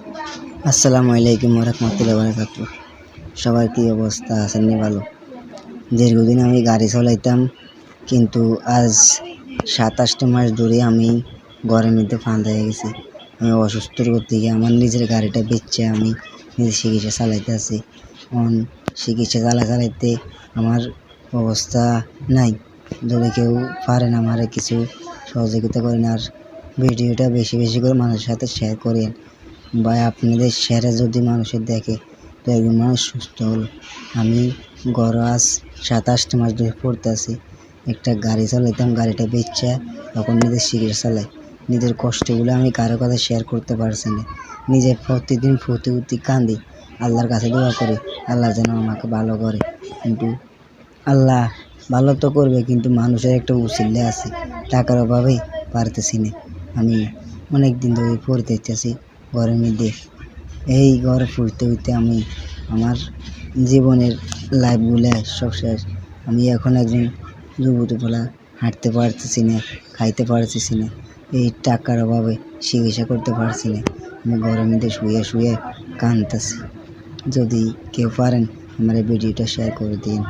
আসসালামু আলাইকুম রহমতুল্লাহি ওয়া বারাকাতুহু। সবার কি অবস্থা? আছেন নি ভালো? দীর্ঘদিন আমি গাড়ি চালাইতাম, কিন্তু আজ ২৭টা মাস ধরে আমি ঘরের মধ্যে ফাঁদ হয়ে গেছি। আমি অসুস্থর থেকে আমার নিজের গাড়িটা বেচে আমি নিজের চিকিৎসা চালাইতেছি। চিকিৎসা চালাইতে আমার অবস্থা নাই। যদি কেউ পারেন আমারে কিছু সহযোগিতা করেন, আর ভিডিওটা বেশি বেশি করে মানুষের সাথে শেয়ার করেন। ভাই, আপনাদের শেয়ারে যদি মানুষের দেখে তো একজন মানুষ সুস্থ হলো। আমি গড় আজ ২৭টা মাস ধরে পড়তেছি। একটা গাড়ি চালাইতাম, গাড়িটা বেচে তখন নিজের চিকিৎসা চালাই। নিজের কষ্টগুলো আমি কারো কাছে শেয়ার করতে পারছি না। নিজে প্রতিদিন ফুটি কান্দি, আল্লাহর কাছে দোয়া করি আল্লাহ যেন আমাকে ভালো করে। কিন্তু আল্লাহ ভালো তো করবে, কিন্তু মানুষের একটা উসিলা আছে, টাকার অভাবেই পারতেছি না। আমি অনেক দিন ধরে পড়তে ইচ্ছাছি ঘরের মধ্যে। এই ঘর ফুরতে হইতে আমি আমার জীবনের লাইফগুলো সব শেষ। আমি এখন একজন যুবতীপোলা, হাঁটতে পারতেছি না, খাইতে পারতেছি না। এই টাকার অভাবে চিকিৎসা করতে পারছি না। আমি ঘরের মধ্যে শুয়ে শুয়ে কাঁদতেছি। যদি কেউ পারেন আমার এই ভিডিওটা শেয়ার করে দিন।